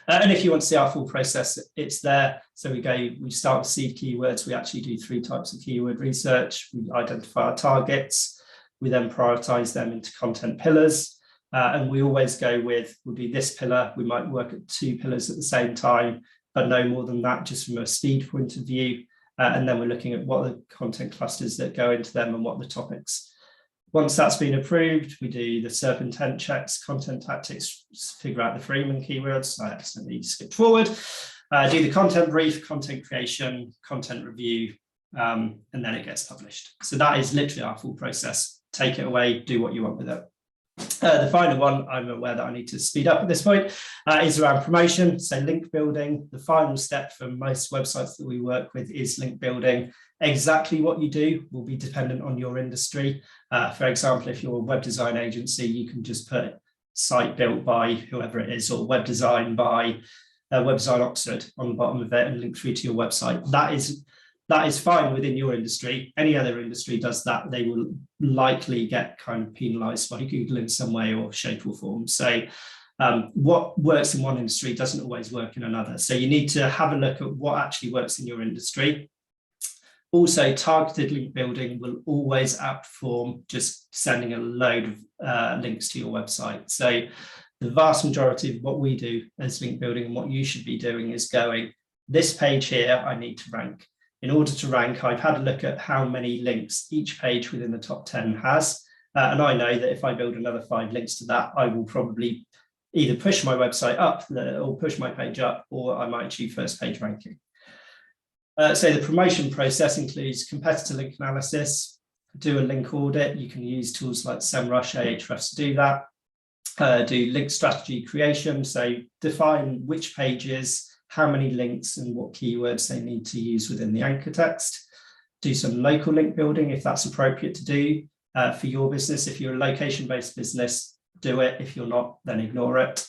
And if you want to see our full process, it's there. So we start with seed keywords. We actually do 3 types of keyword research. We identify our targets. We then prioritize them into content pillars. And we always go with, we'll do this pillar. We might work at 2 pillars at the same time, but no more than that, just from a speed point of view. And then we're looking at what are the content clusters that go into them and what are the topics. Once that's been approved, we do the SERP intent checks, content tactics, figure out the Freeman keywords. I accidentally skipped forward. Do the content brief, content creation, content review, and then it gets published. So that is literally our full process. Take it away, do what you want with it. The final one, I'm aware that I need to speed up at this point, is around promotion. So link building, the final step for most websites that we work with is link building. Exactly what you do will be dependent on your industry. For example, if you're a web design agency, you can just put site built by whoever it is, or web design by Web Design Oxford on the bottom of it and link through to your website. That is fine within your industry. Any other industry does that, they will likely get kind of penalized by Google in some way or shape or form. So what works in one industry doesn't always work in another. So you need to have a look at what actually works in your industry. Also, targeted link building will always outperform just sending a load of links to your website. So the vast majority of what we do as link building and what you should be doing is going, this page here, I need to rank. In order to rank, I've had a look at how many links each page within the top 10 has. And I know that if I build another 5 links to that, I will probably either push my website up or push my page up, or I might achieve first page ranking. So the promotion process includes competitor link analysis, do a link audit. You can use tools like SEMrush, Ahrefs to do that. Do link strategy creation, so define which pages, how many links and what keywords they need to use within the anchor text. Do some local link building if that's appropriate to do for your business. If you're a location-based business, do it. If you're not, then ignore it.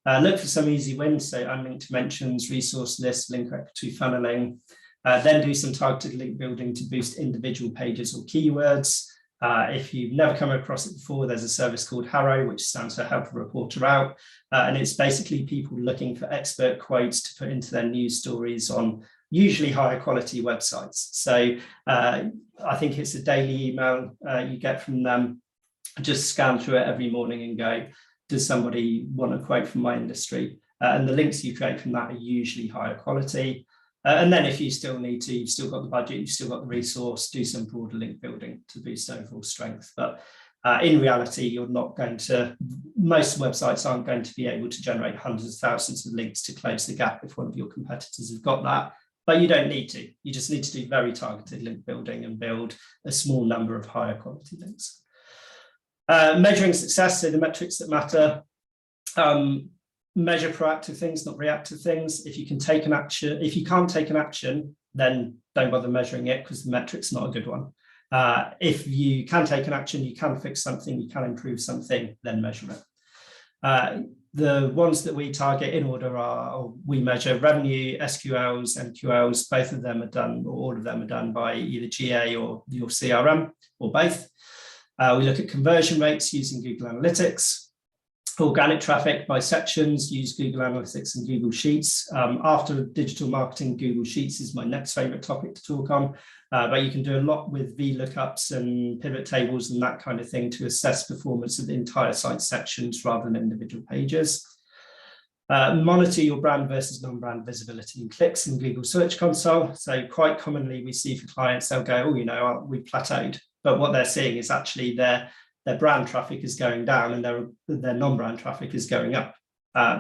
Look for some easy wins, so unlinked mentions, resource lists, link equity funneling. Then do some targeted link building to boost individual pages or keywords. If you've never come across it before, there's a service called Harrow, which stands for Help a Reporter Out. And it's basically people looking for expert quotes to put into their news stories on usually higher quality websites. So I think it's a daily email you get from them. Just scan through it every morning and go, does somebody want a quote from my industry? And the links you create from that are usually higher quality. And then if you still need to, you've still got the budget, you've still got the resource, do some broader link building to boost overall strength. But in reality, you're not going to, most websites aren't going to be able to generate hundreds of thousands of links to close the gap if one of your competitors have got that. But you don't need to. You just need to do very targeted link building and build a small number of higher quality links. Measuring success, so the metrics that matter. Measure proactive things, not reactive things. If you can take an action, if you can't take an action, then don't bother measuring it because the metric's not a good one. If you can take an action, you can fix something, you can improve something, then measure it. The ones that we target in order are, we measure revenue, SQLs, MQLs, both of them are done, or all of them are done by either GA or your CRM, or both. We look at conversion rates using Google Analytics. Organic traffic by sections, use Google Analytics and Google Sheets. After digital marketing, Google Sheets is my next favorite topic to talk on, but you can do a lot with VLOOKUPs and pivot tables and that kind of thing to assess performance of the entire site sections rather than individual pages. Monitor your brand versus non-brand visibility and clicks in Google Search Console. So quite commonly we see for clients, they'll go, oh, you know, we plateaued, but what they're seeing is actually their brand traffic is going down and their non-brand traffic is going up.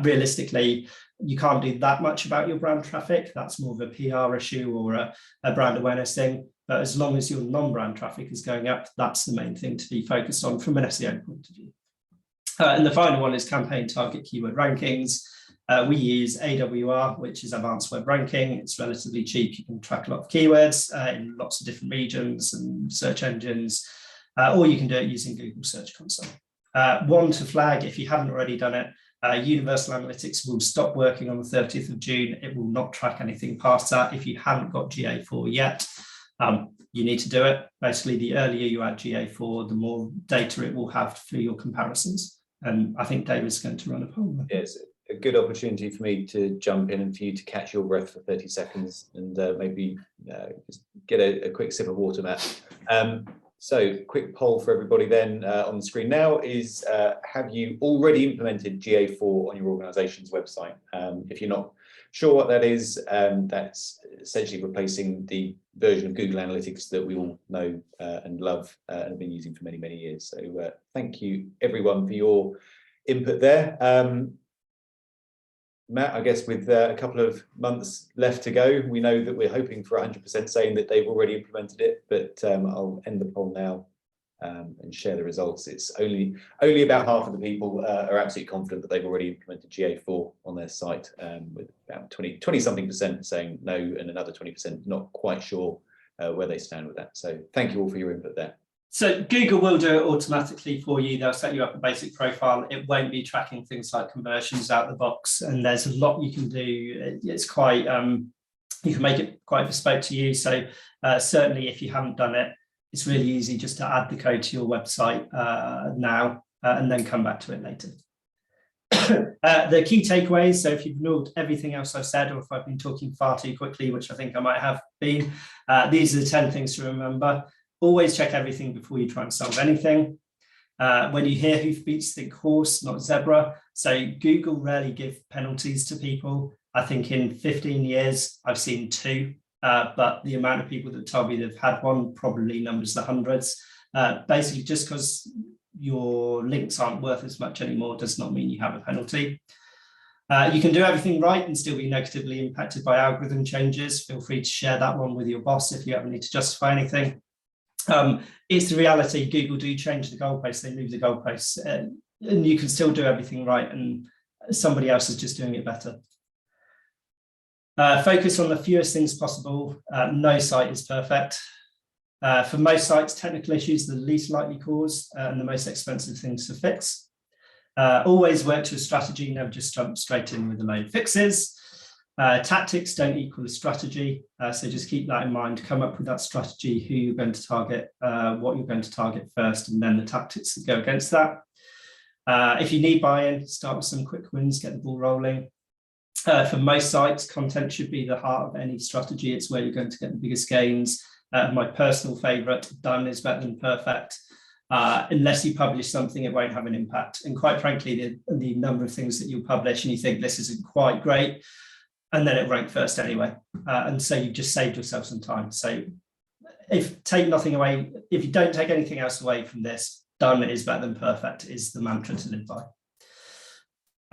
Realistically, you can't do that much about your brand traffic. That's more of a PR issue or a brand awareness thing. But as long as your non-brand traffic is going up, that's the main thing to be focused on from an SEO point of view. And the final one is campaign target keyword rankings. We use AWR, which is Advanced Web Ranking. It's relatively cheap. You can track a lot of keywords in lots of different regions and search engines. Or you can do it using Google Search Console. One to flag, if you haven't already done it, Universal Analytics will stop working on the 30th of June. It will not track anything past that. If you haven't got GA4 yet, you need to do it. Basically, the earlier you add GA4, the more data it will have for your comparisons. And I think David's going to run a poll. Yes, a good opportunity for me to jump in and for you to catch your breath for 30 seconds and maybe just get a quick sip of water, Matt. So quick poll for everybody then on the screen now is, have you already implemented GA4 on your organization's website? If you're not sure what that is, that's essentially replacing the version of Google Analytics that we all know and love and have been using for many, many years. So thank you everyone for your input there. Matt, I guess with a couple of months left to go, we know that we're hoping for 100% saying that they've already implemented it, but I'll end the poll now and share the results. It's only about half of the people are absolutely confident that they've already implemented GA4 on their site, with about 20-something% saying no and another 20% not quite sure where they stand with that. So thank you all for your input there. So Google will do it automatically for you. They'll set you up a basic profile. It won't be tracking things like conversions out the box. And there's a lot you can do. It's quite, you can make it quite bespoke to you. So certainly if you haven't done it, it's really easy just to add the code to your website now and then come back to it later. The key takeaways, so if you've ignored everything else I've said, or if I've been talking far too quickly, which I think I might have been, these are the 10 things to remember. Always check everything before you try and solve anything. When you hear hoofbeats, think horse, not zebra. So Google rarely give penalties to people. I think in 15 years, I've seen 2, but the amount of people that told me they've had one probably numbers the hundreds. Basically, just because your links aren't worth as much anymore does not mean you have a penalty. You can do everything right and still be negatively impacted by algorithm changes. Feel free to share that one with your boss if you ever need to justify anything. It's the reality. Google do change the goalposts, they move the goalposts, and you can still do everything right and somebody else is just doing it better. Focus on the fewest things possible. No site is perfect. For most sites, technical issues are the least likely cause and the most expensive things to fix. Always work to a strategy, never just jump straight in with a load of fixes. Tactics don't equal a strategy, so just keep that in mind. Come up with that strategy, who you're going to target, what you're going to target first, and then the tactics that go against that. If you need buy-in, start with some quick wins, get the ball rolling. For most sites, content should be the heart of any strategy. It's where you're going to get the biggest gains. My personal favourite, done is better than perfect. Unless you publish something, it won't have an impact. And quite frankly, the number of things that you publish and you think this isn't quite great, and then it ranked first anyway. And so you've just saved yourself some time. So take nothing away, if you don't take anything else away from this, done is better than perfect is the mantra to live by.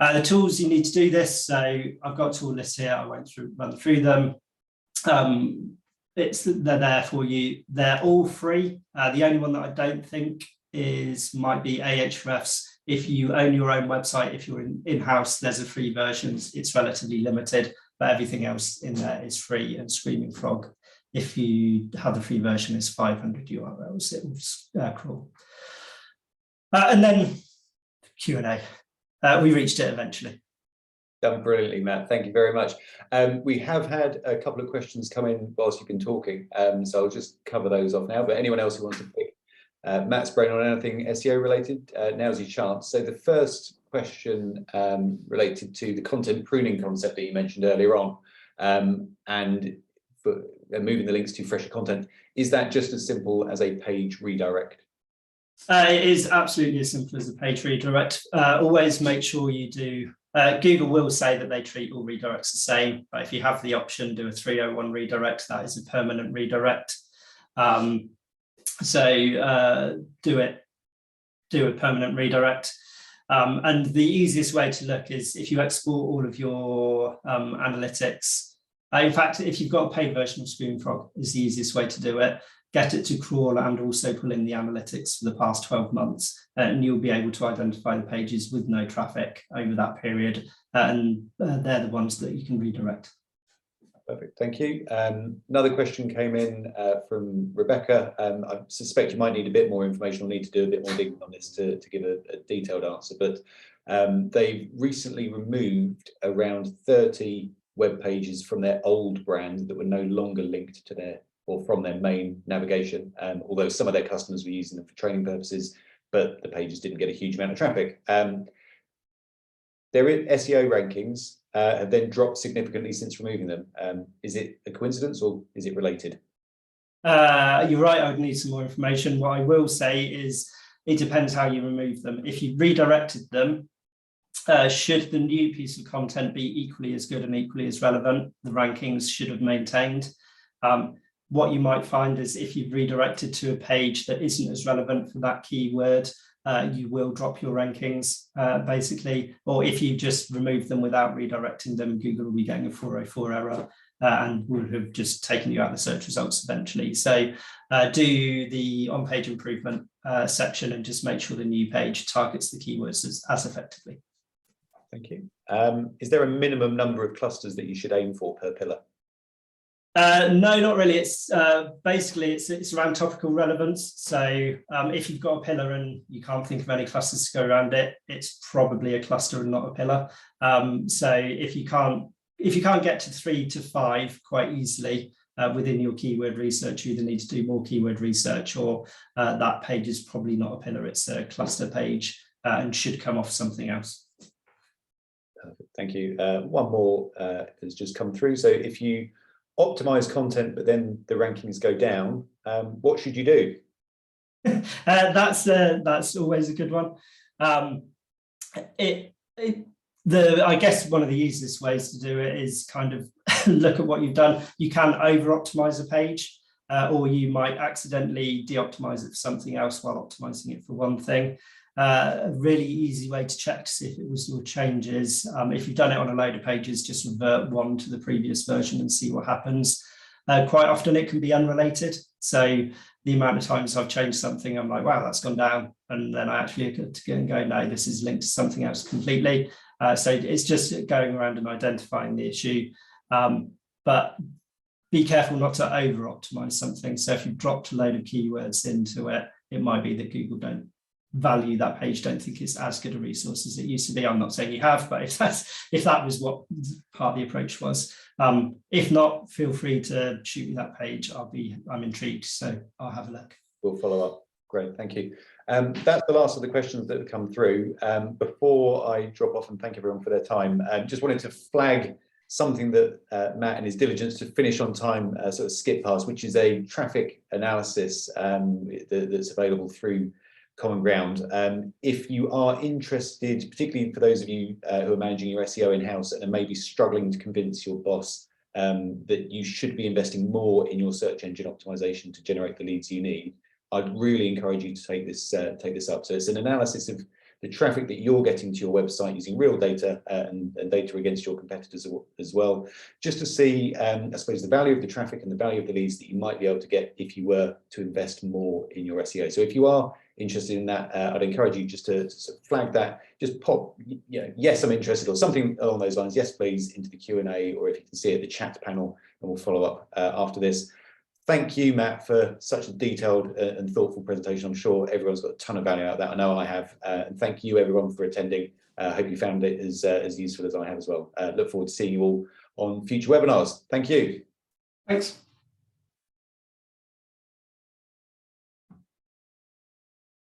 The tools you need to do this. So I've got a tool list here. I won't run through them. They're there for you. They're all free. The only one that I don't think might be Ahrefs. If you own your own website, if you're in-house, there's a free version. It's relatively limited, but everything else in there is free. And Screaming Frog, if you have the free version, is 500 URLs. It will crawl. And then Q&A. We reached it eventually. Done brilliantly, Matt. Thank you very much. We have had a couple of questions come in whilst you've been talking, so I'll just cover those off now. But anyone else who wants to pick Matt's brain on anything SEO related, now's your chance. So the first question related to the content pruning concept that you mentioned earlier on, and for moving the links to fresher content. Is that just as simple as a page redirect? It is absolutely as simple as a page redirect. Always make sure you do. Google will say that they treat all redirects the same, but if you have the option, do a 301 redirect. That is a permanent redirect. So do a permanent redirect. And the easiest way to look is if you export all of your analytics. In fact, if you've got a paid version of Screaming Frog, is the easiest way to do it. Get it to crawl and also pull in the analytics for the past 12 months, and you'll be able to identify the pages with no traffic over that period, and they're the ones that you can redirect. Perfect, thank you. Another question came in from Rebecca. I suspect you might need a bit more information or need to do a bit more digging on this to give a detailed answer, but they've recently removed around 30 web pages from their old brand that were no longer linked to their or from their main navigation, although some of their customers were using them for training purposes, but the pages didn't get a huge amount of traffic. Their SEO rankings have then dropped significantly since removing them. Is it a coincidence or is it related? You're right, I'd need some more information. What I will say is it depends how you remove them. If you redirected them, should the new piece of content be equally as good and equally as relevant, the rankings should have maintained. What you might find is if you've redirected to a page that isn't as relevant for that keyword, you will drop your rankings, basically. Or if you just remove them without redirecting them, Google will be getting a 404 error and would have just taken you out of the search results eventually. So do the on-page improvement section and just make sure the new page targets the keywords as effectively. Thank you. Is there a minimum number of clusters that you should aim for per pillar? No, not really. It's basically it's around topical relevance. So if you've got a pillar and you can't think of any clusters to go around it, it's probably a cluster and not a pillar. So if you can't get to 3 to 5 quite easily within your keyword research, you either need to do more keyword research, or that page is probably not a pillar, it's a cluster page and should come off something else. Perfect. Thank you. One more has just come through. So if you optimize content but then the rankings go down, what should you do? That's always a good one. I guess one of the easiest ways to do it is kind of look at what you've done. You can over optimize a page. or you might accidentally de-optimize it for something else while optimizing it for one thing. A really easy way to check to see if it was your changes. If you've done it on a load of pages, just revert one to the previous version and see what happens. Quite often it can be unrelated. So the amount of times I've changed something, I'm like, wow, that's gone down. And then I actually look at it and go, no, this is linked to something else completely. So it's just going around and identifying the issue. But be careful not to over-optimize something. So if you've dropped a load of keywords into it, it might be that Google don't value that page, don't think it's as good a resource as it used to be. I'm not saying you have, but if that was what part of the approach was. If not, feel free to shoot me that page. I'm intrigued, so I'll have a look. We'll follow up. Great, thank you. That's the last of the questions that have come through. Before I drop off and thank everyone for their time, just wanted to flag something that Matt and his diligence to finish on time sort of skip past, which is a traffic analysis that's available through Common Ground. If you are interested, particularly for those of you who are managing your SEO in-house and are maybe struggling to convince your boss that you should be investing more in your search engine optimization to generate the leads you need, I'd really encourage you to take this up. So it's an analysis of the traffic that you're getting to your website using real data and data against your competitors as well, just to see, I suppose, the value of the traffic and the value of the leads that you might be able to get if you were to invest more in your SEO. So if you are interested in that, I'd encourage you just to sort of flag that, just pop, yes, I'm interested, or something along those lines, yes, please, into the Q&A, or if you can see it, the chat panel, and we'll follow up after this. Thank you, Matt, for such a detailed and thoughtful presentation. I'm sure everyone's got a ton of value out of that. I know I have. And thank you, everyone, for attending. I hope you found it as useful as I have as well. Look forward to seeing you all on future webinars. Thank you. Thanks.